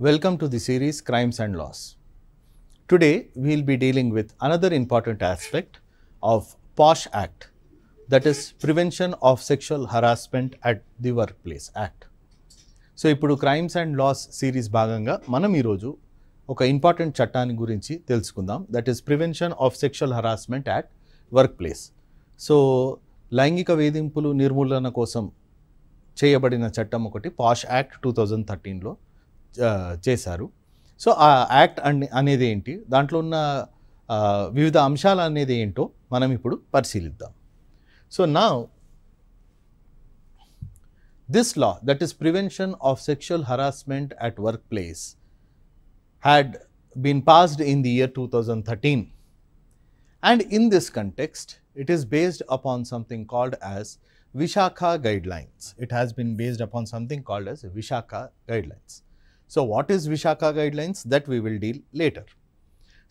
Welcome to the series Crimes and Laws. Today we will be dealing with another important aspect of POSH Act, that is Prevention of Sexual Harassment at the Workplace Act. So ఇప్పుడు crimes and loss series భాగంగా మనం ఈరోజు ఒక important చట్టాన్ని గురించి తెలుసుకుందాం, that is prevention of sexual harassment at work place. So లైంగిక వేధింపులు నిర్మూలన కోసం చేయబడిన చట్టం ఒకటి పాష్ యాక్ట్ 2013లో చేశారు. సో ఆ యాక్ట్ అనేది ఏంటి, దాంట్లో ఉన్న వివిధ అంశాలు అనేది ఏంటో మనం ఇప్పుడు పరిశీలిద్దాం. సో నా this law, that is Prevention of Sexual Harassment at Workplace, had been passed in the year 2013, and in this context it is based upon something called as Vishaka Guidelines. It has been based upon something called as Vishaka Guidelines. So what is Vishaka Guidelines? That we will deal later.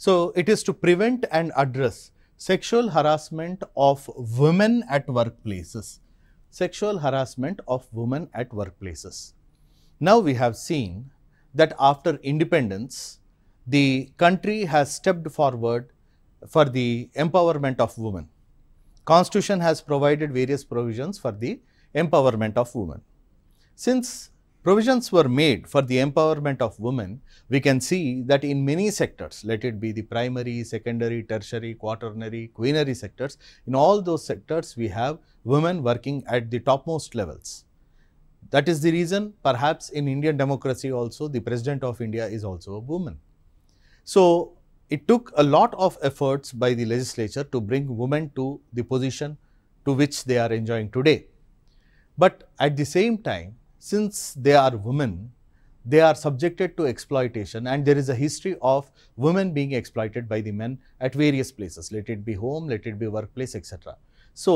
So it is to prevent and address sexual harassment of women at workplaces. Sexual harassment of women at workplaces. Now we have seen that after independence, the country has stepped forward for the empowerment of women. Constitution has provided various provisions for the empowerment of women. Since provisions were made for the empowerment of women, we can see that in many sectors, let it be the primary, secondary, tertiary, quaternary, quinary sectors, in all those sectors we have women working at the topmost levels. That is the reason perhaps in Indian democracy also the President of India is also a woman. So it took a lot of efforts by the legislature to bring women to the position to which they are enjoying today. But at the same time, since they are women, they are subjected to exploitation, and there is a history of women being exploited by the men at various places, let it be home, let it be workplace, etc. So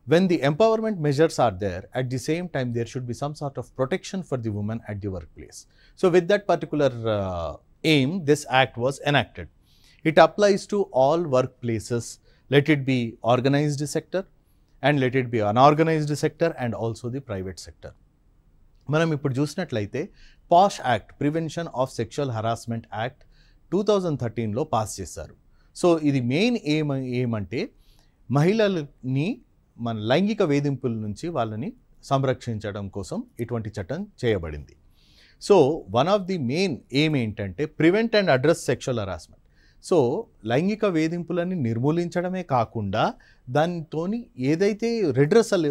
when the empowerment measures are there, at the same time there should be some sort of protection for the woman at the workplace. So with that particular aim, this act was enacted. It applies to all workplaces, let it be organized sector and let it be unorganized sector and also the private sector. మనం ఇప్పుడు చూసినట్లయితే POSH act, prevention of sexual harassment act 2013లో pass చేశారు. So ఇది main ఏమంటే మహిళలని మన లైంగిక వేధింపుల నుంచి వాళ్ళని సంరక్షించడం కోసం ఇటువంటి చట్టం చేయబడింది. So one of the main aim ఏంటంటే prevent and address sexual harassment. So లైంగిక వేధింపులని నిర్మూలించడమే కాకుండా దానితో ఏదైతే రెడ్రెసల్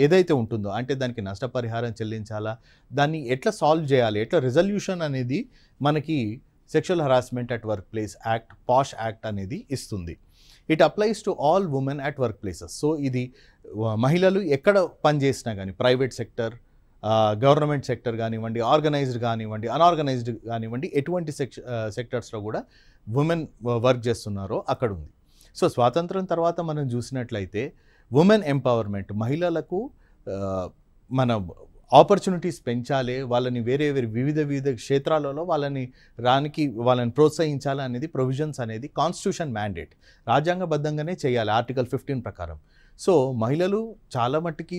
ఏదైతే ఉంటుందో, అంటే దానికి నష్టపరిహారం చెల్లించాలా, దాన్ని ఎట్లా సాల్వ్ చేయాలి, ఎట్లా రిజల్యూషన్ అనేది మనకి sexual harassment at work place act, posh act అనేది ఇస్తుంది. It applies to all women at work places. So ఇది మహిళలు ఎక్కడ పనిచేసినా కానీ, ప్రైవేట్ సెక్టర్, గవర్నమెంట్ సెక్టర్ కానివ్వండి, ఆర్గనైజ్డ్ కానివ్వండి, అన్ఆర్గనైజ్డ్ కానివ్వండి, ఎటువంటి సెక్టర్స్లో కూడా ఉమెన్ వర్క్ చేస్తున్నారో అక్కడ ఉంది. సో స్వాతంత్రం తర్వాత మనం చూసినట్లయితే ఉమెన్ ఎంపవర్మెంట్, మహిళలకు మన ఆపర్చునిటీస్ పెంచాలి, వాళ్ళని వేరే వివిధ క్షేత్రాలలో వాళ్ళని ప్రోత్సహించాలి అనేది ప్రొవిజన్స్ అనేది కాన్స్టిట్యూషన్ మ్యాండేట్, రాజ్యాంగబద్ధంగానే చేయాలి ఆర్టికల్ 15 ప్రకారం. సో మహిళలు చాలా మట్టుకి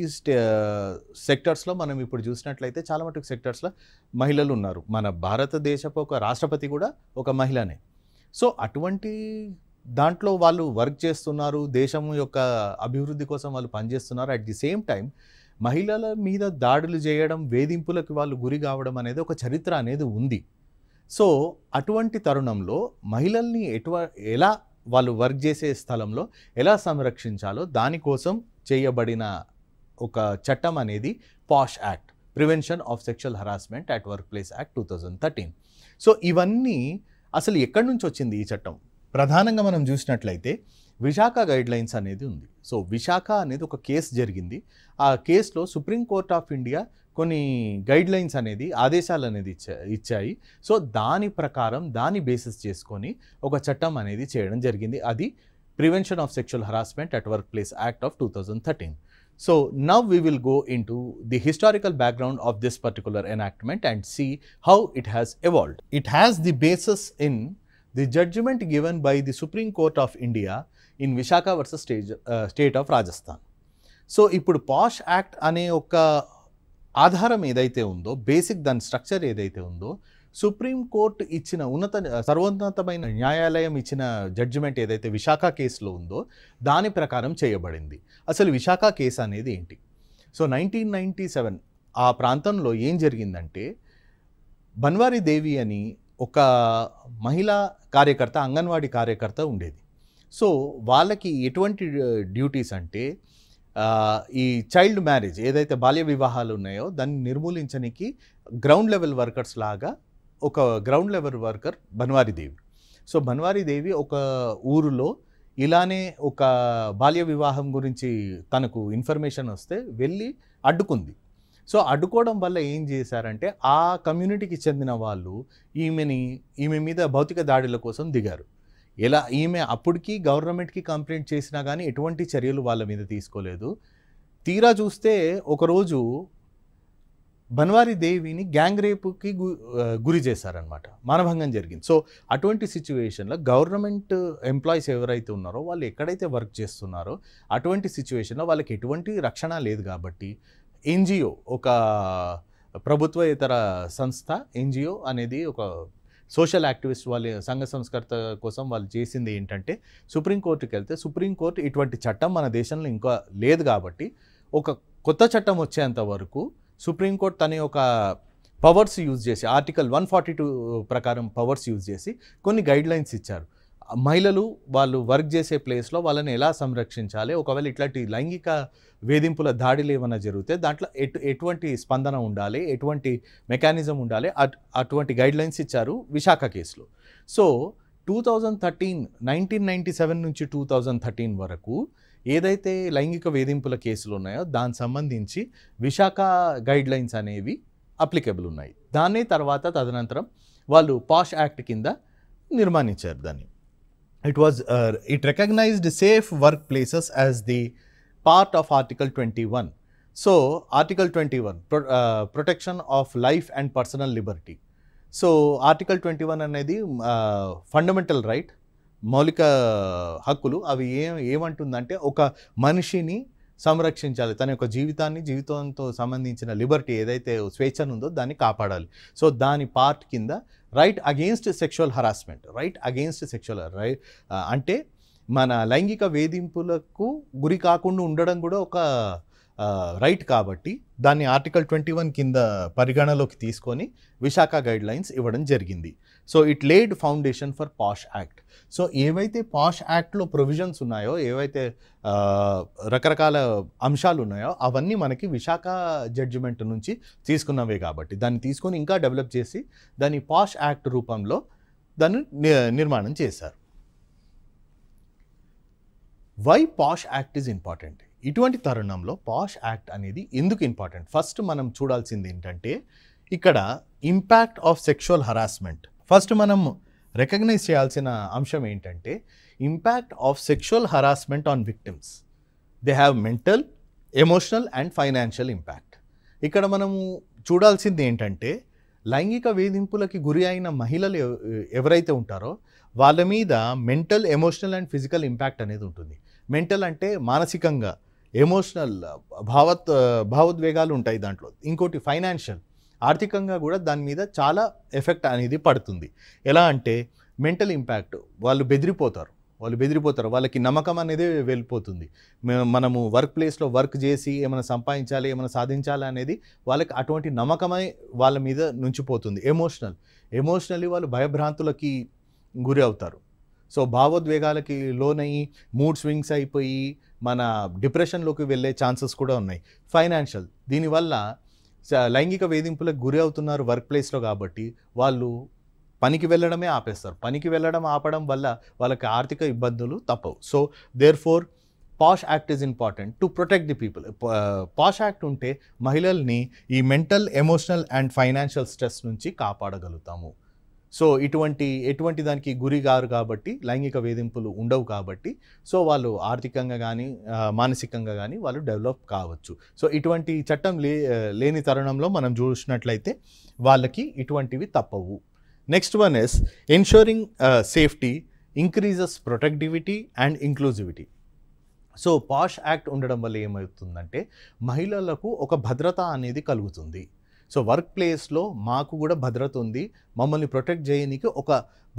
సెక్టర్స్లో మనం ఇప్పుడు చూసినట్లయితే చాలా మట్టుకు సెక్టర్స్లో మహిళలు ఉన్నారు. మన భారతదేశపు ఒక రాష్ట్రపతి కూడా ఒక మహిళనే. సో అటువంటి దాంట్లో వాళ్ళు వర్క్ చేస్తున్నారు, దేశం యొక్క అభివృద్ధి కోసం వాళ్ళు పనిచేస్తున్నారు. అట్ ది సేమ్ టైం మహిళల మీద దాడులు చేయడం, వేధింపులకు వాళ్ళు గురి కావడం అనేది ఒక చరిత్ర అనేది ఉంది. సో అటువంటి తరుణంలో మహిళల్ని ఎలా వాళ్ళు వర్క్ చేసే స్థలంలో ఎలా సంరక్షించాలో దానికోసం చేయబడిన ఒక చట్టం అనేది పాష్ act, prevention of sexual harassment at work place act 2013. So ఇవన్నీ అసలు ఎక్కడి నుంచి వచ్చింది ఈ చట్టం? ప్రధానంగా మనం చూసినట్లయితే విశాఖ గైడ్లైన్స్ అనేది ఉంది. సో విశాఖ అనేది ఒక కేసు జరిగింది. ఆ కేసులో సుప్రీంకోర్ట్ ఆఫ్ ఇండియా కొన్ని గైడ్లైన్స్ అనేది ఆదేశాలు అనేది ఇచ్చాయి. సో దాని ప్రకారం దాని బేసిస్ చేసుకొని ఒక చట్టం అనేది చేయడం జరిగింది. అది prevention of sexual harassment at work place act of 2013. So now we will go into the historical background of this particular enactment and see how it has evolved. It has the basis in the judgment given by the Supreme Court of India in Vishaka versus State of Rajasthan. So ఇప్పుడు పాష్ act అనే ఒక ఆధారం ఏదైతే ఉందో, basic దాని structure ఏదైతే ఉందో, supreme court ఇచ్చిన సర్వోన్నతమైన న్యాయాలయం ఇచ్చిన జడ్జిమెంట్ ఏదైతే విశాఖ కేసులో ఉందో దాని ప్రకారం చేయబడింది. అసలు విశాఖ కేసు అనేది ఏంటి? సో 1997 ఆ ప్రాంతంలో ఏం జరిగిందంటే, బన్వారీ దేవి అని ఒక మహిళా కార్యకర్త, అంగన్వాడీ కార్యకర్త ఉండేది. సో వాళ్ళకి ఎటువంటి డ్యూటీస్ అంటే, ఈ చైల్డ్ మ్యారేజ్ ఏదైతే బాల్య వివాహాలు ఉన్నాయో దాన్ని నిర్మూలించడానికి గ్రౌండ్ లెవెల్ వర్కర్స్ లాగా ఒక గ్రౌండ్ లెవెల్ వర్కర్ బన్వారీ దేవి. సో బన్వారీ దేవి ఒక ఊరిలో ఇలానే ఒక బాల్య వివాహం గురించి తనకు ఇన్ఫర్మేషన్ వస్తే వెళ్ళి అడ్డుకుంది. సో అడ్డుకోవడం వల్ల ఏం చేశారంటే, ఆ కమ్యూనిటీకి చెందిన వాళ్ళు ఈమె మీద భౌతిక దాడుల కోసం దిగారు. ఈమె అప్పటికి గవర్నమెంట్కి కంప్లైంట్ చేసినా కానీ ఎటువంటి చర్యలు వాళ్ళ మీద తీసుకోలేదు. తీరా చూస్తే ఒకరోజు బన్వారీ దేవిని గ్యాంగ్ రేపుకి గురి చేశారనమాట, మానభంగం జరిగింది. సో అటువంటి సిచ్యువేషన్లో గవర్నమెంట్ ఎంప్లాయీస్ ఎవరైతే ఉన్నారో వాళ్ళు ఎక్కడైతే వర్క్ చేస్తున్నారో అటువంటి సిచ్యువేషన్లో వాళ్ళకి ఎటువంటి రక్షణ లేదు. కాబట్టి ఎన్జిఓ, ఒక ప్రభుత్వేతర సంస్థ ఎన్జిఓ అనేది ఒక సోషల్ యాక్టివిస్ట్ వాళ్ళ సంఘ సంస్కర్త కోసం వాళ్ళు చేసింది ఏంటంటే, సుప్రీంకోర్టుకి వెళ్తే సుప్రీంకోర్టు ఇటువంటి చట్టం మన దేశంలో ఇంకా లేదు కాబట్టి ఒక కొత్త చట్టం వచ్చేంత వరకు సుప్రీంకోర్టు తన యొక్క పవర్స్ యూజ్ చేసి ఆర్టికల్ 142 ప్రకారం పవర్స్ యూజ్ చేసి కొన్ని గైడ్లైన్స్ ఇచ్చారు. మహిళలు వాళ్ళు వర్క్ చేసే ప్లేస్లో వాళ్ళని ఎలా సంరక్షించాలి, ఒకవేళ ఇట్లాంటి లైంగిక వేధింపుల దాడులు ఏమైనా జరిగితే దాంట్లో ఎటువంటి స్పందన ఉండాలి, ఎటువంటి మెకానిజం ఉండాలి, అటువంటి గైడ్లైన్స్ ఇచ్చారు విశాఖ కేసులో. సో 1997 నుంచి 2013 వరకు ఏదైతే లైంగిక వేధింపుల కేసులు ఉన్నాయో దానికి సంబంధించి విశాఖ గైడ్లైన్స్ అనేవి అప్లికేబుల్ ఉన్నాయి. దాని తర్వాత తదనంతరం వాళ్ళు పాష్ యాక్ట్ కింద నిర్మాణించారు దాన్ని. It recognized safe workplaces as the part of Article 21. So, Article 21, protection of life and personal liberty. So, Article 21 అనేది ఫండమెంటల్ రైట్, మౌలిక హక్కులు. అవి ఏమంటుందంటే, ఒక మనిషిని సంరక్షించాలి, తన యొక్క జీవితంతో సంబంధించిన లిబర్టీ ఏదైతే స్వేచ్ఛను ఉందో దాన్ని కాపాడాలి. సో దాని పార్ట్ కింద రైట్ అగెయిన్స్ట్ సెక్షువల్ హరాస్మెంట్, అంటే మన లైంగిక వేధింపులకు గురి కాకుండా ఉండడం కూడా ఒక రైట్. కాబట్టి దాన్ని ఆర్టికల్ 21 కింద పరిగణలోకి తీసుకొని విశాఖ గైడ్లైన్స్ ఇవ్వడం జరిగింది. So it laid foundation for posh act. So ఏవైతే పాష్ యాక్ట్లో ప్రొవిజన్స్ ఉన్నాయో, ఏవైతే రకరకాల అంశాలు ఉన్నాయో అవన్నీ మనకి విశాఖ జడ్జిమెంట్ నుంచి తీసుకున్నవే. కాబట్టి దాన్ని తీసుకొని ఇంకా డెవలప్ చేసి దాన్ని పాష్ యాక్ట్ రూపంలో దాన్ని నిర్మాణం చేశారు. Why POSH act is important? ఇటువంటి తరుణంలో పాష్ యాక్ట్ అనేది ఎందుకు ఇంపార్టెంట్? ఫస్ట్ మనం చూడాల్సింది ఏంటంటే, ఇక్కడ impact of sexual harassment. First మనం రికగ్నైజ్ చేయాల్సిన అంశం ఏంటంటే, impact of sexual harassment on victims. They have mental, emotional and financial impact. ఇక్కడ మనము చూడాల్సింది ఏంటంటే, లైంగిక వేధింపులకి గురి అయిన మహిళలు ఎవరైతే ఉంటారో వాళ్ళ మీద mental, emotional and physical impact అనేది ఉంటుంది. మెంటల్ అంటే మానసికంగా, ఎమోషనల్ భావోద్వేగాలు ఉంటాయి దాంట్లో. ఇంకోటి ఫైనాన్షియల్, ఆర్థికంగా కూడా దాని మీద చాలా ఎఫెక్ట్ అనేది పడుతుంది. ఎలా అంటే మెంటల్ ఇంపాక్ట్, వాళ్ళు బెదిరిపోతారు, వాళ్ళకి నమ్మకం అనేది వెళ్ళిపోతుంది. మనము వర్క్ ప్లేస్లో వర్క్ చేసి ఏమైనా సంపాదించాలి, ఏమైనా సాధించాలి అనేది వాళ్ళకి అటువంటి నమ్మకమై వాళ్ళ మీద నుంచిపోతుంది. ఎమోషనల్లీ వాళ్ళు భయభ్రాంతులకి గురి అవుతారు. సో భావోద్వేగాలకి లోనయ్యి మూడ్ స్వింగ్స్ అయిపోయి మన డిప్రెషన్లోకి వెళ్ళే ఛాన్సెస్ కూడా ఉన్నాయి. ఫైనాన్షియల్, దీనివల్ల లైంగిక వేధింపులకు గురి అవుతున్నారు వర్క్ ప్లేస్లో కాబట్టి వాళ్ళు పనికి వెళ్ళడమే ఆపేస్తారు. పనికి వెళ్ళడం ఆపడం వల్ల వాళ్ళకి ఆర్థిక ఇబ్బందులు తప్పవు. So therefore POSH act is important to protect the people. POSH act ఉంటే మహిళల్ని ఈ mental, emotional and financial stress నుంచి కాపాడగలుగుతాము. సో ఎటువంటి దానికి గురి గారు కాబట్టి, లైంగిక వేధింపులు ఉండవు కాబట్టి, సో వాళ్ళు ఆర్థికంగా కానీ మానసికంగా కానీ వాళ్ళు డెవలప్ కావచ్చు. సో ఇటువంటి చట్టం లేని తరుణంలో మనం చూసినట్లయితే వాళ్ళకి ఇటువంటివి తప్పవు. Next one is ensuring safety increases protectivity and inclusivity. So POSH act ఉండడం వల్ల ఏమవుతుందంటే మహిళలకు ఒక భద్రత అనేది కలుగుతుంది. సో వర్క్ ప్లేస్లో మాకు కూడా భద్రత ఉంది, మమ్మల్ని ప్రొటెక్ట్ చేయడానికి,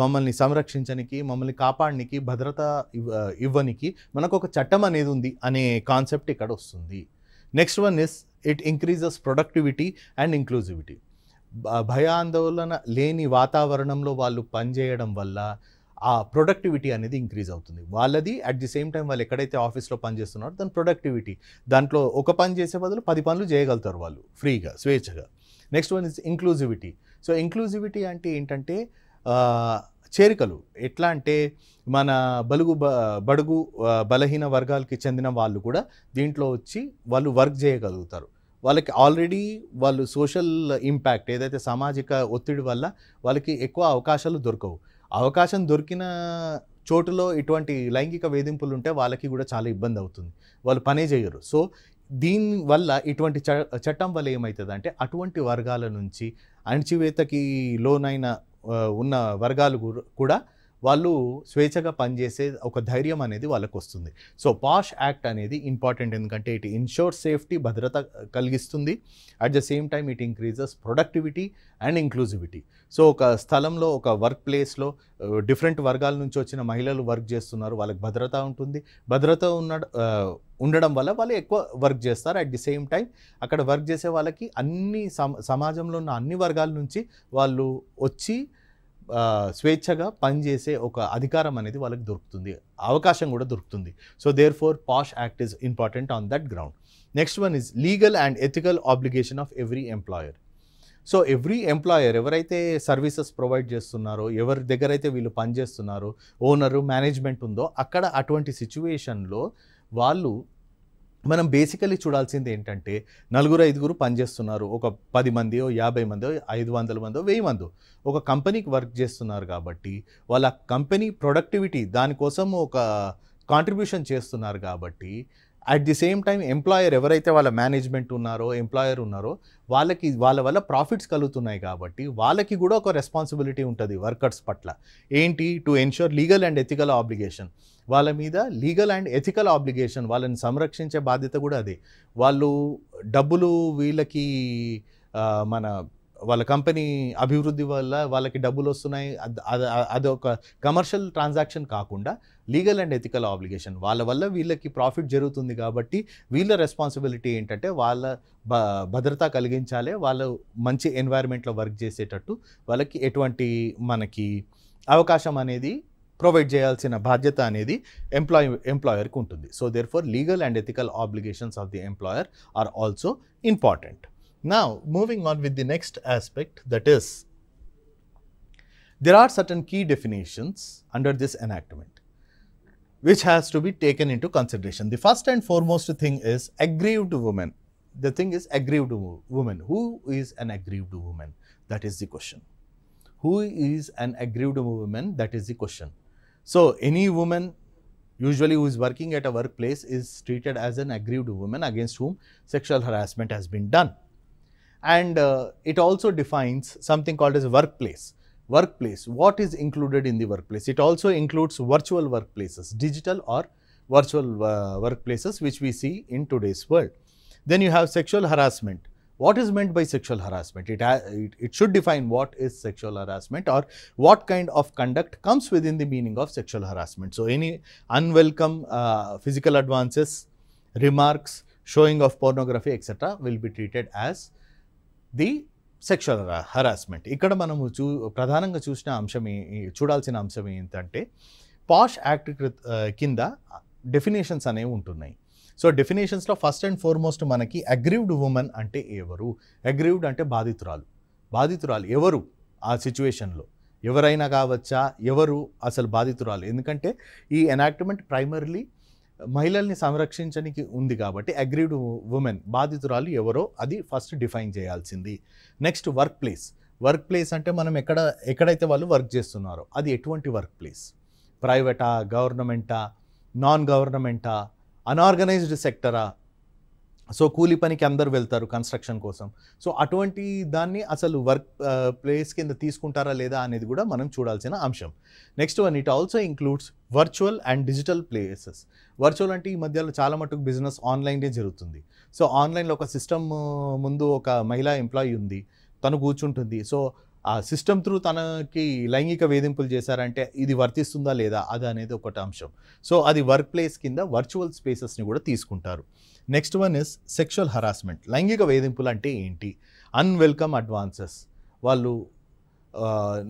మమ్మల్ని సంరక్షించడానికి, మమ్మల్ని కాపాడడానికి, భద్రత ఇవ్వనికి మనకు ఒక చట్టం అనేది ఉంది అనే కాన్సెప్ట్ ఇక్కడ వస్తుంది. Next one is it increases productivity and inclusivity. భయాందోళన లేని వాతావరణంలో వాళ్ళు పనిచేయడం వల్ల ఆ ప్రొడక్టివిటీ అనేది ఇంక్రీజ్ అవుతుంది వాళ్ళది. అట్ ది సేమ్ టైం వాళ్ళు ఎక్కడైతే ఆఫీస్లో పనిచేస్తున్నారో దాని ప్రొడక్టివిటీ, దాంట్లో ఒక పని చేసే బదులు 10 పనులు చేయగలుగుతారు వాళ్ళు ఫ్రీగా, స్వేచ్ఛగా. Next one is inclusivity. So inclusivity అంటే ఏంటంటే చేరికలు. ఎట్లా అంటే మన బడుగు బలహీన వర్గాలకి చెందిన వాళ్ళు కూడా దీంట్లో వచ్చి వాళ్ళు వర్క్ చేయగలుగుతారు. వాళ్ళకి ఆల్రెడీ వాళ్ళు సోషల్ ఇంపాక్ట్ ఏదైతే సామాజిక ఒత్తిడి వల్ల వాళ్ళకి ఎక్కువ అవకాశాలు దొరకవు. అవకాశం దొరికిన చోటులో ఇటువంటి లైంగిక వేధింపులు ఉంటే వాళ్ళకి కూడా చాలా ఇబ్బంది అవుతుంది, వాళ్ళు పనే చేయరు. సో దీనివల్ల ఇటువంటి చట్టం వల్ల ఏమవుతుందంటే అటువంటి వర్గాల నుంచి అణచివేతకి లోనైన ఉన్న వర్గాలు కూడా వాళ్ళు స్వేచ్ఛగా పనిచేసే ఒక ధైర్యం అనేది వాళ్ళకు వస్తుంది. సో పాష్ యాక్ట్ అనేది ఇంపార్టెంట్, ఎందుకంటే ఇట్ ఇన్షూర్ సేఫ్టీ, భద్రత కలిగిస్తుంది. At the same time it increases productivity and inclusivity. So ఒక స్థలంలో, ఒక వర్క్ ప్లేస్లో డిఫరెంట్ వర్గాల నుంచి వచ్చిన మహిళలు వర్క్ చేస్తున్నారు, వాళ్ళకి భద్రత ఉంటుంది. భద్రత ఉండడం వల్ల వాళ్ళు ఎక్కువ వర్క్ చేస్తారు. అట్ ది సేమ్ టైం అక్కడ వర్క్ చేసే వాళ్ళకి అన్ని సమాజంలో ఉన్న అన్ని వర్గాల నుంచి వాళ్ళు వచ్చి స్వేచ్ఛగా పనిచేసే ఒక అధికారం అనేది వాళ్ళకి దొరుకుతుంది, అవకాశం కూడా దొరుకుతుంది. So therefore POSH act is important on that ground. Next one is legal and ethical obligation of every employer. So every employer ఎవరైతే సర్వీసెస్ ప్రొవైడ్ చేస్తున్నారో, ఎవరి దగ్గర అయితే వీళ్ళు పనిచేస్తున్నారో, ఓనరు, మేనేజ్మెంట్ ఉందో, అక్కడ అటువంటి సిచ్యువేషన్లో వాళ్ళు మనం బేసికలీ చూడాల్సింది ఏంటంటే 4-5 పనిచేస్తున్నారు, ఒక 10 మందో 50 మందో 500 మందో 1000 మందో ఒక కంపెనీకి వర్క్ చేస్తున్నారు కాబట్టి వాళ్ళ కంపెనీ ప్రొడక్టివిటీ దానికోసం ఒక కాంట్రిబ్యూషన్ చేస్తున్నారు కాబట్టి at the same time employer ఎవరైతే వాళ్ళ మేనేజ్మెంట్ ఉన్నారో, ఎంప్లాయర్ ఉన్నారో వాళ్ళ వల్ల ప్రాఫిట్స్ కలుగుతున్నాయి కాబట్టి వాళ్ళకి కూడా ఒక రెస్పాన్సిబిలిటీ ఉంటుంది వర్కర్స్ పట్ల. ఏంటి? To ensure legal and ethical obligation. వాళ్ళ మీద లీగల్ అండ్ ఎథికల్ ఆబ్లిగేషన్, వాళ్ళని సంరక్షించే బాధ్యత కూడా అదే. వాళ్ళు డబ్బులు వీళ్ళకి వాళ్ళ కంపెనీ అభివృద్ధి వల్ల వాళ్ళకి డబ్బులు వస్తున్నాయి, అదొక కమర్షియల్ ట్రాన్సాక్షన్ కాకుండా లీగల్ అండ్ ఎథికల్ ఆబ్లిగేషన్. వాళ్ళ వల్ల వీళ్ళకి ప్రాఫిట్ జరుగుతుంది కాబట్టి వీళ్ళ రెస్పాన్సిబిలిటీ ఏంటంటే వాళ్ళ భద్రత కలిగించాలి, వాళ్ళు మంచి ఎన్వైర్న్మెంట్లో వర్క్ చేసేటట్టు వాళ్ళకి ఎటువంటి మనకి అవకాశం అనేది ప్రొవైడ్ చేయాల్సిన బాధ్యత అనేది ఎంప్లాయర్కి ఉంటుంది. So therefore legal and ethical obligations of the employer are also important. Now, moving on with the next aspect, that is, there are certain key definitions under this enactment which has to be taken into consideration. The first and foremost thing is aggrieved woman. The thing is aggrieved woman. Who is an aggrieved woman? That is the question. Who is an aggrieved woman? That is the question. So, any woman usually who is working at a workplace is treated as an aggrieved woman against whom sexual harassment has been done. And it also defines something called as workplace. Workplace, what is included in the workplace? It also includes virtual workplaces, digital or virtual workplaces which we see in today's world. Then you have sexual harassment. What is meant by sexual harassment? It should define what is sexual harassment or what kind of conduct comes within the meaning of sexual harassment. So any unwelcome physical advances, remarks, showing of pornography, etc. will be treated as the sexual harassment. ఇక్కడ మనము ప్రధానంగా చూడాల్సిన అంశం ఏంటంటే పాష్ act కింద definitions అనేవి ఉంటున్నాయి. So డెఫినేషన్స్లో first and foremost మనకి అగ్రీవ్డ్ ఉమెన్ అంటే ఎవరు? అగ్రీవ్డ్ అంటే బాధితురాలు ఎవరు? ఆ సిచ్యువేషన్లో ఎవరైనా కావచ్చా? ఎవరు అసలు బాధితురాలు? ఎందుకంటే ఈ ఎనాక్ట్మెంట్ ప్రైమర్లీ మహిళల్ని సంరక్షించడానికి ఉంది కాబట్టి అగ్రీవ్డ్ ఉమెన్ బాధితురాలు ఎవరో అది ఫస్ట్ డిఫైన్ చేయాల్సింది. నెక్స్ట్ వర్క్ ప్లేస్ అంటే మనం ఎక్కడైతే వాళ్ళు వర్క్ చేస్తున్నారో అది ఎటువంటి వర్క్ ప్లేస్? ప్రైవేటా, గవర్నమెంటా, నాన్ గవర్నమెంటా, అన్ఆర్గనైజ్డ్ సెక్టరా, సో కూలి పనికి అందరు వెళ్తారు కన్స్ట్రక్షన్ కోసం. సో అటువంటి దాన్ని అసలు వర్క్ ప్లేస్ కింద తీసుకుంటారా లేదా అనేది కూడా మనం చూడాల్సిన అంశం. Next one, it also includes virtual and digital places. Virtual అంటే ఈ మధ్యలో చాలా మటుకు బిజినెస్ ఆన్లైన్నే జరుగుతుంది. సో ఆన్లైన్లో ఒక సిస్టమ్ ముందు ఒక మహిళా ఎంప్లాయీ ఉంది, తను కూర్చుంటుంది. సో ఆ సిస్టమ్ త్రూ తనకి లైంగిక వేధింపులు చేశారంటే ఇది వర్తిస్తుందా లేదా అది అనేది ఒకటి అంశం. సో అది వర్క్ ప్లేస్ కింద వర్చువల్ స్పేసెస్ని కూడా తీసుకుంటారు. Next one is sexual harassment. లైంగిక వేధింపులు అంటే ఏంటి? అన్వెల్కమ్ అడ్వాన్సెస్, వాళ్ళు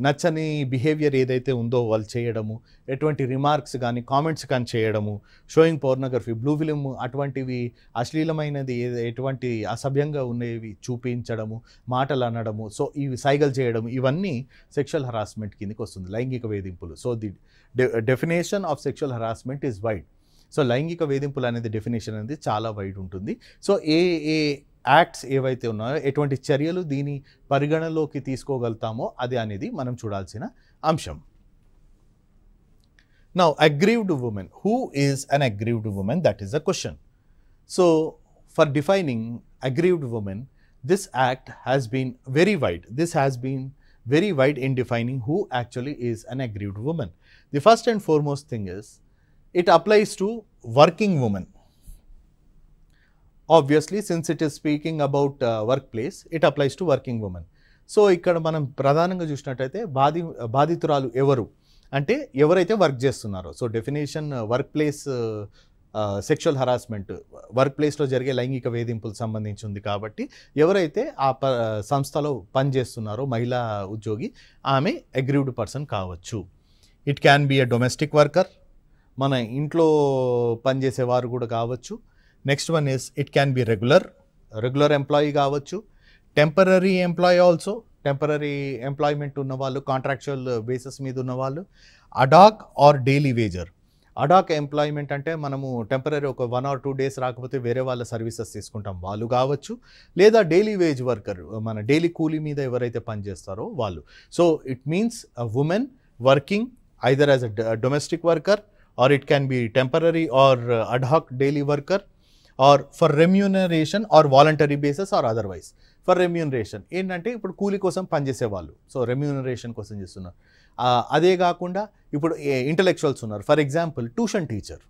నచ్చని బిహేవియర్ ఏదైతే ఉందో వాళ్ళు చేయడము, ఎటువంటి రిమార్క్స్ కానీ కామెంట్స్ కానీ చేయడము, షోయింగ్ పోర్నోగ్రఫీ, బ్లూ ఫిలిం అటువంటివి అశ్లీలమైనది ఎటువంటి అసభ్యంగా ఉండేవి చూపించడము, మాటలు అనడము, సో ఇవి సైగలు చేయడము, ఇవన్నీ సెక్షువల్ హరాస్మెంట్ కిందకి వస్తుంది, లైంగిక వేధింపులు. So the definition of sexual harassment is wide. So లైంగిక వేధింపులు అనేది డెఫినేషన్ అనేది చాలా వైడ్ ఉంటుంది. సో ఏ యాక్ట్స్ ఏవైతే ఉన్నాయో, ఎటువంటి చర్యలు దీని పరిగణలోకి తీసుకోగలుగుతామో అది అనేది మనం చూడాల్సిన అంశం. Now aggrieved women. Who is an aggrieved women? That is the question. So for defining aggrieved women, this act has been very wide. This has been very wide in defining who actually is an aggrieved woman. The first and foremost thing is, it applies to working women. Obviously, since it is speaking about workplace, it applies to working women. So ఇక్కడ మనం ప్రధానంగా చూసినట్టయితే బాధితురాలు ఎవరు అంటే ఎవరైతే work చేస్తున్నారో. So definition work place sexual harassment, work ప్లేస్లో జరిగే లైంగిక వేధింపులకు సంబంధించి ఉంది కాబట్టి ఎవరైతే ఆ సంస్థలో పనిచేస్తున్నారో మహిళా ఉద్యోగి, ఆమె అగ్రీవ్డ్ పర్సన్ కావచ్చు. It can be a domestic worker, మన ఇంట్లో పనిచేసేవారు కూడా కావచ్చు. Next one is it can be regular employee కావచ్చు. Temporary employee also, temporary employment ఉన్నవాళ్ళు, కాంట్రాక్చువల్ బేసిస్ మీద ఉన్నవాళ్ళు. Ad hoc or daily wager. Ad hoc employment అంటే మనము టెంపరరీ ఒక 1 or 2 days రాకపోతే వేరే వాళ్ళ సర్వీసెస్ తీసుకుంటాం, వాళ్ళు కావచ్చు. లేదా డైలీ వేజ్ వర్కర్, మన డైలీ కూలీ మీద ఎవరైతే పనిచేస్తారో వాళ్ళు. So it means a women working either as a domestic worker, or it can be temporary or ad hoc daily worker, or for remuneration or voluntary basis or otherwise. For remuneration ఏంటంటే ఇప్పుడు కూలీ కోసం పనిచేసేవాళ్ళు, so remuneration కోసం చేస్తున్నారు. అదే కాకుండా ఇప్పుడు ఇంటలెక్చువల్స్ ఉన్నారు. For example tuition teacher.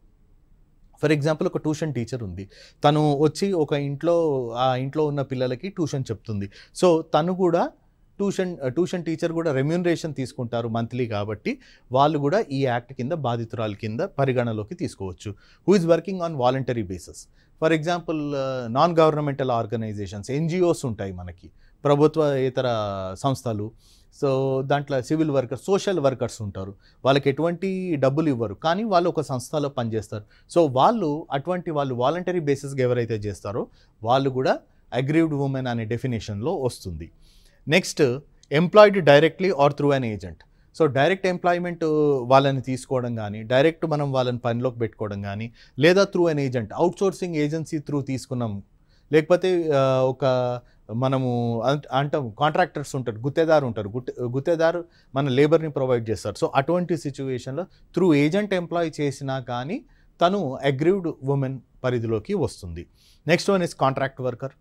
ఒక ట్యూషన్ టీచర్ ఉంది, తను వచ్చి ఒక ఆ ఇంట్లో ఉన్న పిల్లలకి ట్యూషన్ చెప్తుంది. సో తను కూడా ట్యూషన్ టీచర్ కూడా రెమ్యూనరేషన్ తీసుకుంటారు మంత్లీ, కాబట్టి వాళ్ళు కూడా ఈ యాక్ట్ కింద బాధితురాలు కింద పరిగణలోకి తీసుకోవచ్చు. Who is working on voluntary basis. For example non governmental organisations, NGOs ఉంటాయి మనకి, ప్రభుత్వేతర సంస్థలు. సో దాంట్లో సివిల్ వర్కర్స్, సోషల్ వర్కర్స్ ఉంటారు, వాళ్ళకి ఎటువంటి డబ్బులు ఇవ్వరు కానీ వాళ్ళు ఒక సంస్థలో పనిచేస్తారు. సో వాళ్ళు వాలంటరీ బేసిస్గా ఎవరైతే చేస్తారో వాళ్ళు కూడా అగ్రీవ్డ్ ఉమెన్ అనే డెఫినేషన్లో వస్తుంది. Next, employed directly or through an agent. So direct employment వాళ్ళని తీసుకోవడం కానీ, డైరెక్ట్ మనం వాళ్ళని పనిలోకి పెట్టుకోవడం కానీ, లేదా through an agent, outsourcing agency through తీసుకున్నాం, లేకపోతే ఒక మనము అంటాం కాంట్రాక్టర్స్ ఉంటారు, గుత్తేదారు మన లేబర్ని ప్రొవైడ్ చేస్తారు. సో అటువంటి సిచ్యువేషన్లో త్రూ ఏజెంట్ ఎంప్లాయ్ చేసినా కానీ తను అగ్రీవ్డ్ ఉమెన్ పరిధిలోకి వస్తుంది. Next one is contract worker.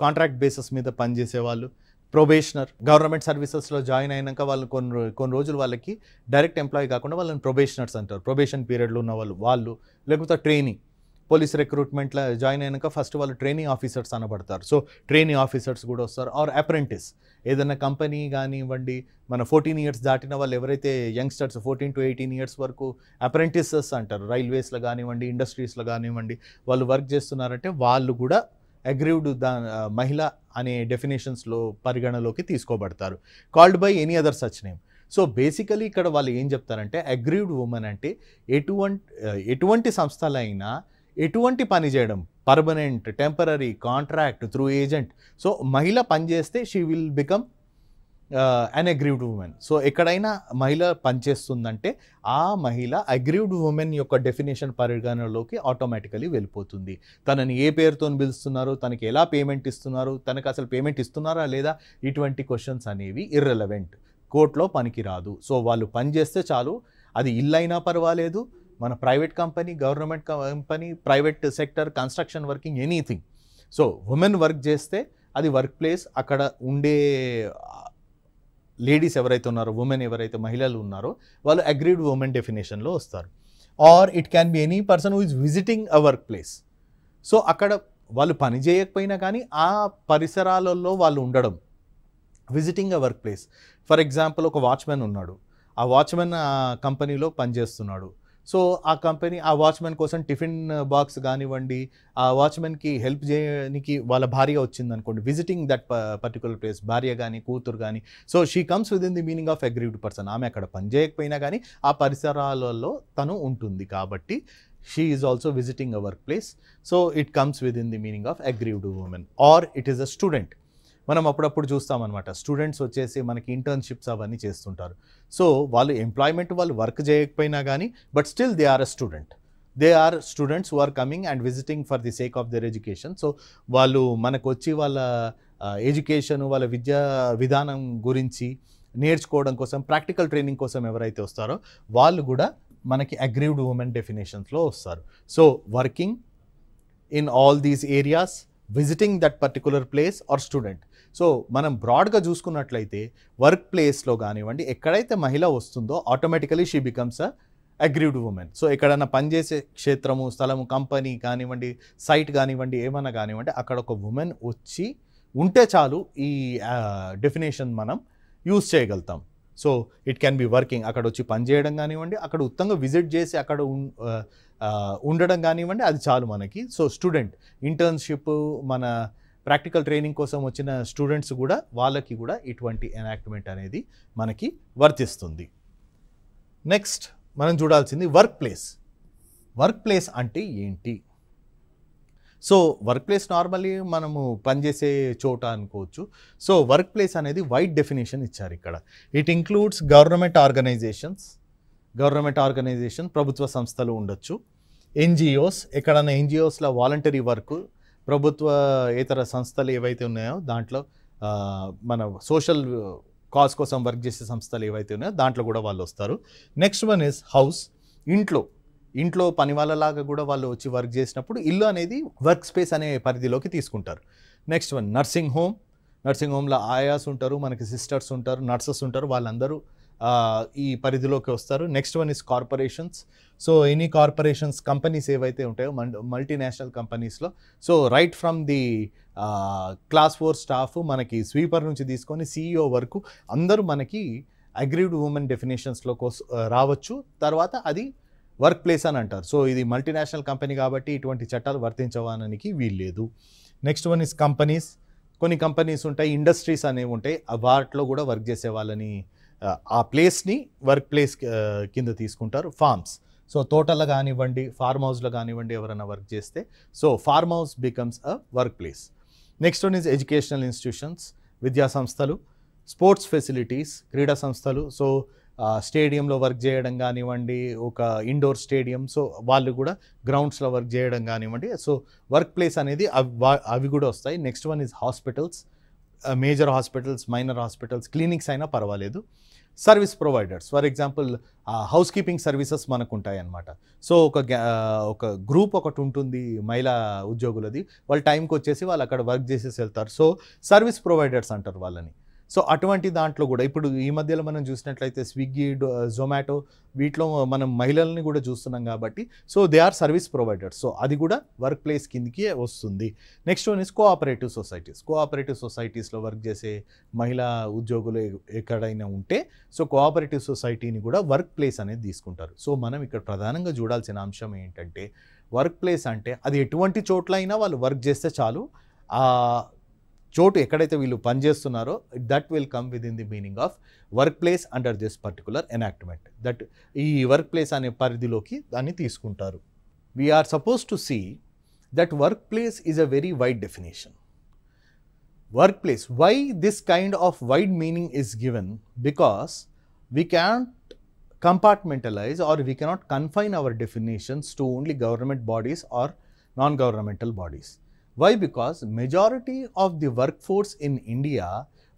Contract basis మీద పనిచేసే వాళ్ళు. ప్రొబేషనర్, గవర్నమెంట్ సర్వీసెస్లో జాయిన్ అయినాక వాళ్ళు కొన్ని రోజులు వాళ్ళకి డైరెక్ట్ ఎంప్లాయీ కాకుండా వాళ్ళని ప్రొబేషనర్స్ అంటారు. ప్రొబేషన్ పీరియడ్లో ఉన్న వాళ్ళు, లేకపోతే ట్రైనింగ్, పోలీస్ రిక్రూట్మెంట్లో జాయిన్ అయినాక ఫస్ట్ వాళ్ళు ట్రైనింగ్ ఆఫీసర్స్ అనబడతారు. సో ట్రైనింగ్ ఆఫీసర్స్ కూడా వస్తారు. ఆర్ అప్రెంటిస్, ఏదైనా కంపెనీ కానివ్వండి, మన 14 years దాటిన వాళ్ళు ఎవరైతే యంగ్స్టర్స్ 14 to 18 years వరకు అప్రెంటిసెస్ అంటారు, రైల్వేస్లో కానివ్వండి, ఇండస్ట్రీస్లో కానివ్వండి, వాళ్ళు వర్క్ చేస్తున్నారంటే వాళ్ళు కూడా అగ్రీవ్డ్ మహిళ అనే డెఫినేషన్స్లో పరిగణలోకి తీసుకోబడతారు. Called by any other such name. So basically ఇక్కడ వాళ్ళు ఏం చెప్తారంటే అగ్రీవ్డ్ ఉమెన్ అంటే ఎటువంటి సంస్థలైనా ఎటువంటి పని చేయడం, permanent, temporary, contract, through agent. So మహిళ పనిచేస్తే she will become an aggrieved women. So ఎక్కడైనా మహిళ పనిచేస్తుందంటే ఆ మహిళ అగ్రీవ్డ్ ఉమెన్ యొక్క డెఫినేషన్ పరిగణలోకి ఆటోమేటికలీ వెళ్ళిపోతుంది. తనని ఏ పేరుతో పిలుస్తున్నారు, తనకి ఎలా పేమెంట్ ఇస్తున్నారు, తనకు అసలు పేమెంట్ ఇస్తున్నారా లేదా, ఇటువంటి క్వశ్చన్స్ అనేవి ఇర్రెలవెంట్, కోర్టులో పనికిరాదు. సో వాళ్ళు పనిచేస్తే చాలు, అది ఇల్లైనా పర్వాలేదు, మన private company, government company, private sector, construction working, anything. So women work చేస్తే అది వర్క్ ప్లేస్, అక్కడ ఉండే లేడీస్ ఎవరైతే ఉన్నారో, ఉమెన్ ఎవరైతే మహిళలు ఉన్నారో వాళ్ళు అగ్రీడ్ ఉమెన్ డెఫినేషన్లో వస్తారు. Or it can be any person who is visiting a workplace. So అక్కడ వాళ్ళు పని చేయకపోయినా కానీ ఆ పరిసరాలలో వాళ్ళు ఉండడం, visiting a workplace. For example ఒక వాచ్మెన్ ఉన్నాడు, ఆ వాచ్మెన్ ఆ కంపెనీలో పనిచేస్తున్నాడు. సో ఆ కంపెనీ ఆ వాచ్మెన్ కోసం టిఫిన్ బాక్స్ కానివ్వండి, ఆ వాచ్మెన్కి హెల్ప్ చేయడానికి వాళ్ళ భార్య వచ్చింది అనుకోండి, విజిటింగ్ దట్ పర్టికులర్ ప్లేస్, భార్య కానీ కూతురు కానీ. So she comes within the meaning of aggrieved person. ఆమె అక్కడ పని చేయకపోయినా కానీ ఆ పరిసరాలలో తను ఉంటుంది కాబట్టి she is also visiting a workplace. So it comes within the meaning of aggrieved women. Or it is a student. మనం అప్పుడప్పుడు చూస్తామన్నమాట, స్టూడెంట్స్ వచ్చేసి మనకి ఇంటర్న్షిప్స్ అవన్నీ చేస్తుంటారు. సో వాళ్ళు ఎంప్లాయ్మెంట్ వాళ్ళు వర్క్ చేయకపోయినా కానీ but still they are a student. They are students who are coming and visiting for the sake of their education. So వాళ్ళు మనకు వచ్చి వాళ్ళ ఎడ్యుకేషన్, వాళ్ళ విద్యా విధానం గురించి నేర్చుకోవడం కోసం, ప్రాక్టికల్ ట్రైనింగ్ కోసం ఎవరైతే వస్తారో వాళ్ళు కూడా మనకి అగ్రీవ్డ్ ఉమెన్ డెఫినేషన్స్లో వస్తారు. So working in all these areas, visiting that particular place or student. So మనం బ్రాడ్గా చూసుకున్నట్లయితే వర్క్ ప్లేస్లో కానివ్వండి, ఎక్కడైతే మహిళ వస్తుందో automatically she becomes a aggrieved women. So ఎక్కడైనా పనిచేసే క్షేత్రము, స్థలము, కంపెనీ కానివ్వండి, సైట్ కానివ్వండి, ఏమన్నా కానివ్వండి, అక్కడ ఒక ఉమెన్ వచ్చి ఉంటే చాలు ఈ డెఫినేషన్ మనం యూజ్ చేయగలుగుతాం. So it can be working, అక్కడ వచ్చి పనిచేయడం కానివ్వండి, అక్కడ ఉత్తంగా విజిట్ చేసి అక్కడ ఉండడం కానివ్వండి, అది చాలు మనకి. సో స్టూడెంట్, ఇంటర్న్షిప్, మన ప్రాక్టికల్ ట్రైనింగ్ కోసం వచ్చిన స్టూడెంట్స్ కూడా, వాళ్ళకి కూడా ఇటువంటి ఎనాక్ట్మెంట్ అనేది మనకి వర్తిస్తుంది. నెక్స్ట్ మనం చూడాల్సింది వర్క్ ప్లేస్. వర్క్ ప్లేస్ అంటే ఏంటి? సో వర్క్ ప్లేస్ నార్మల్లీ మనము పనిచేసే చోట అనుకోవచ్చు. సో వర్క్ ప్లేస్ అనేది వైడ్ డెఫినేషన్ ఇచ్చారు ఇక్కడ. ఇట్ ఇంక్లూడ్స్ గవర్నమెంట్ ఆర్గనైజేషన్, ప్రభుత్వ సంస్థలు ఉండొచ్చు, ఎన్జిఓస్, ఎక్కడన్నా ఎన్జిఓస్లో వాలంటరీ వర్క్, ప్రభుత్వ ఇతర సంస్థలు ఏవైతే ఉన్నాయో దాంట్లో మన సోషల్ కాజ్ కోసం వర్క్ చేసే సంస్థలు ఏవైతే ఉన్నాయో దాంట్లో కూడా వాళ్ళు వస్తారు. నెక్స్ట్ వన్ ఇస్ హౌస్, ఇంట్లో పని వాళ్ళలాగా కూడా వాళ్ళు వచ్చి వర్క్ చేసినప్పుడు ఇల్లు అనేది వర్క్ స్పేస్ అనే పరిధిలోకి తీసుకుంటారు. నెక్స్ట్ వన్ నర్సింగ్ హోమ్లో ఆయాస్ ఉంటారు, మనకి సిస్టర్స్ ఉంటారు, నర్సెస్ ఉంటారు, వాళ్ళందరూ ఈ పరిధిలోకి వస్తారు. Next one is corporations. So any corporations, companies ఏవైతే ఉంటాయో మల్టీనేషనల్ కంపెనీస్లో, so right from the class 4 staff, మనకి స్వీపర్ నుంచి తీసుకొని CEO వరకు అందరూ మనకి అగ్రీవ్డ్ ఉమెన్ డెఫినేషన్స్లోకి రావచ్చు. తర్వాత అది వర్క్ ప్లేస్ అని అంటారు. సో ఇది మల్టీనేషనల్ కంపెనీ కాబట్టి ఇటువంటి చట్టాలు వర్తించవడానికి వీల్లేదు. Next one is companies. కొన్ని కంపెనీస్ ఉంటాయి, ఇండస్ట్రీస్ అనేవి ఉంటాయి, వాటిలో కూడా వర్క్ చేసే వాళ్ళని ఆ ప్లేస్ని వర్క్ ప్లేస్ కింద తీసుకుంటారు. ఫార్మ్స్, సో తోటలో కానివ్వండి, ఫార్మ్ హౌస్లో కానివ్వండి, ఎవరైనా వర్క్ చేస్తే so farm house becomes a work place. Next one is educational institutions, విద్యా సంస్థలు, స్పోర్ట్స్ ఫెసిలిటీస్, క్రీడా సంస్థలు. సో స్టేడియంలో వర్క్ చేయడం కానివ్వండి, ఒక ఇండోర్ స్టేడియం, సో వాళ్ళు కూడా గ్రౌండ్స్లో వర్క్ చేయడం కానివ్వండి. సో వర్క్ ప్లేస్ అనేది అవి కూడా వస్తాయి. Next one is hospitals, major hospitals, minor hospitals, clinics అయినా పర్వాలేదు. Service providers, for example housekeeping services మనకు ఉంటాయి అన్నమాట. సో ఒక గ్రూప్ ఒకటి ఉంటుంది మహిళా ఉద్యోగులది, వాళ్ళ టైంకి వచ్చేసి వాళ్ళు అక్కడ వర్క్ చేసేసి వెళ్తారు. సో సర్వీస్ ప్రొవైడర్స్ అంటారు వాళ్ళని. సో అటువంటి దాంట్లో కూడా ఇప్పుడు ఈ మధ్యలో మనం చూసినట్లయితే స్విగ్గీ, జొమాటో, వీటిలో మనం మహిళల్ని కూడా చూస్తున్నాం కాబట్టి so they are service providers. So అది కూడా వర్క్ ప్లేస్ కిందకి వస్తుంది. నెక్స్ట్ వన్ ఇస్ కోఆపరేటివ్ సొసైటీస్లో వర్క్ చేసే మహిళా ఉద్యోగులు ఎక్కడైనా ఉంటే సో కోఆపరేటివ్ సొసైటీని కూడా వర్క్ ప్లేస్ అనేది తీసుకుంటారు. సో మనం ఇక్కడ ప్రధానంగా చూడాల్సిన అంశం ఏంటంటే వర్క్ ప్లేస్ అంటే అది ఎటువంటి చోట్లైనా వాళ్ళు వర్క్ చేస్తే చాలు, ఆ చోటు ఎక్కడైతే వీళ్ళు పనిచేస్తున్నారో that will come within the meaning of work place under this particular enactment. That ఈ వర్క్ ప్లేస్ అనే పరిధిలోకి దాన్ని తీసుకుంటారు. We are supposed to see that work place is a very wide definition. Work place, why this kind of wide meaning is given? Because we can compartmentalize or we cannot confine our definitions to only government bodies or non-governmental bodies. Why? Because majority of the workforce in India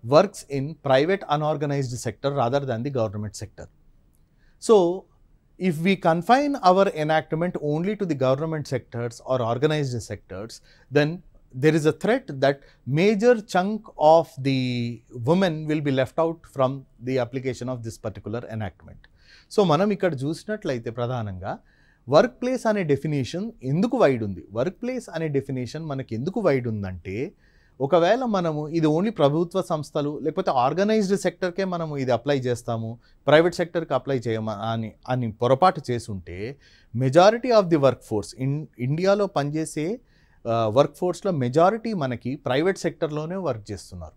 works in private unorganized sector rather than the government sector. So if we confine our enactment only to the government sectors or organized sectors, then there is a threat that major chunk of the women will be left out from the application of this particular enactment. So మనం ఇక్కడ చూసినట్లయితే ప్రధానంగా work place అనే definition ఎందుకు wide ఉంది, work place అనే definition మనకి ఎందుకు వైడ్ ఉందంటే, ఒకవేళ మనము ఇది ఓన్లీ ప్రభుత్వ సంస్థలు లేకపోతే ఆర్గనైజ్డ్ సెక్టర్కే మనము ఇది అప్లై చేస్తాము, ప్రైవేట్ సెక్టర్కి అప్లై చేయమని పొరపాటు చేసుంటే, majority of the work force ఇండియాలో పనిచేసే వర్క్ ఫోర్స్లో మెజారిటీ మనకి ప్రైవేట్ సెక్టర్లోనే వర్క్ చేస్తున్నారు.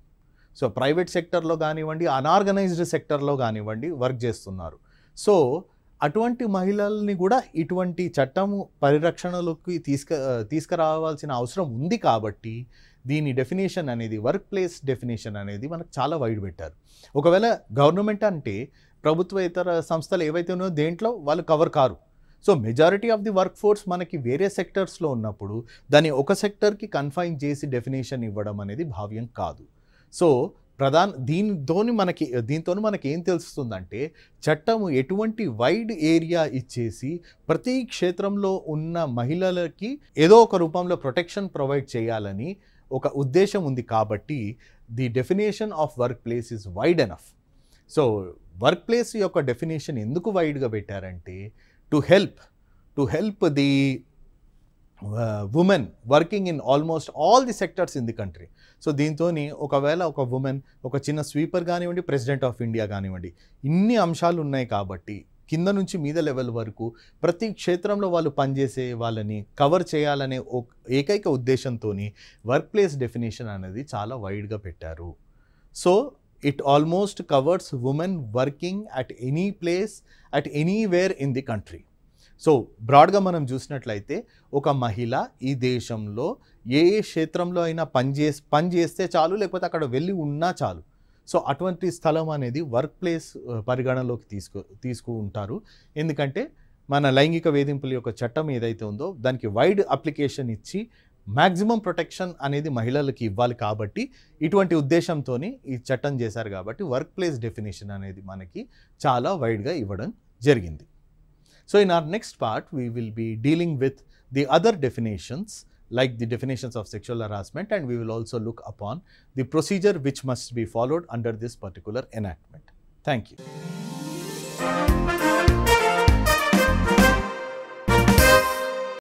సో ప్రైవేట్ సెక్టర్లో కానివ్వండి, అన్ఆర్గనైజ్డ్ సెక్టర్లో కానివ్వండి వర్క్ చేస్తున్నారు. సో అటువంటి మహిళల్ని కూడా ఇటువంటి చట్టము పరిరక్షణలోకి తీసుకురావాల్సిన అవసరం ఉంది. కాబట్టి దీని డెఫినేషన్ అనేది, వర్క్ ప్లేస్ డెఫినేషన్ అనేది మనకు చాలా వైడ్ పెట్టారు. ఒకవేళ గవర్నమెంట్ అంటే ప్రభుత్వ ఇతర సంస్థలు ఏవైతే ఉన్నాయో దేంట్లో వాళ్ళు cover car. So majority of the work force మనకి వేరే సెక్టర్స్లో ఉన్నప్పుడు దాన్ని ఒక సెక్టర్కి కన్ఫైన్ చేసి డెఫినేషన్ ఇవ్వడం అనేది భావ్యం కాదు. సో దీంతో మనకి ఏం తెలుస్తుందంటే, చట్టము ఎటువంటి వైడ్ ఏరియా ఇచ్చేసి ప్రతి క్షేత్రంలో ఉన్న మహిళలకి ఏదో ఒక రూపంలో ప్రొటెక్షన్ ప్రొవైడ్ చేయాలని ఒక ఉద్దేశం ఉంది. కాబట్టి the definition of work place is wide enough. So work place యొక్క డెఫినేషన్ ఎందుకు వైడ్గా పెట్టారంటే, to help the women working in almost all the sectors in the country. So దీంతోని ఒకవేళ ఒక ఉమెన్, ఒక చిన్న స్వీపర్ కానివ్వండి, ప్రెసిడెంట్ ఆఫ్ ఇండియా కానివ్వండి, ఇన్ని అంశాలు ఉన్నాయి కాబట్టి కింద నుంచి మీద లెవెల్ వరకు ప్రతి క్షేత్రంలో వాళ్ళు పనిచేసే వాళ్ళని కవర్ చేయాలనే ఏకైక ఉద్దేశంతో వర్క్ ప్లేస్ డెఫినేషన్ అనేది చాలా వైడ్గా పెట్టారు. So it almost covers women working at any place, at anywhere in the country. So బ్రాడ్గా మనం చూసినట్లయితే ఒక మహిళ ఈ దేశంలో ఏ క్షేత్రంలో అయినా పని చేస్తే చాలు, లేకపోతే అక్కడ వెళ్ళి ఉన్నా చాలు. సో అటువంటి స్థలం అనేది వర్క్ ప్లేస్ పరిగణలోకి తీసుకుంటారు. ఎందుకంటే మన లైంగిక వేధింపుల యొక్క చట్టం ఏదైతే ఉందో దానికి వైడ్ అప్లికేషన్ ఇచ్చి మ్యాక్సిమం ప్రొటెక్షన్ అనేది మహిళలకి ఇవ్వాలి. కాబట్టి ఇటువంటి ఉద్దేశంతో ఈ చట్టం చేశారు. కాబట్టి వర్క్ ప్లేస్ డెఫినేషన్ అనేది మనకి చాలా వైడ్గా ఇవ్వడం జరిగింది. So in our next part we will be dealing with the other definitions, like the definitions of sexual harassment, and we will also look upon the procedure which must be followed under this particular enactment. Thank you.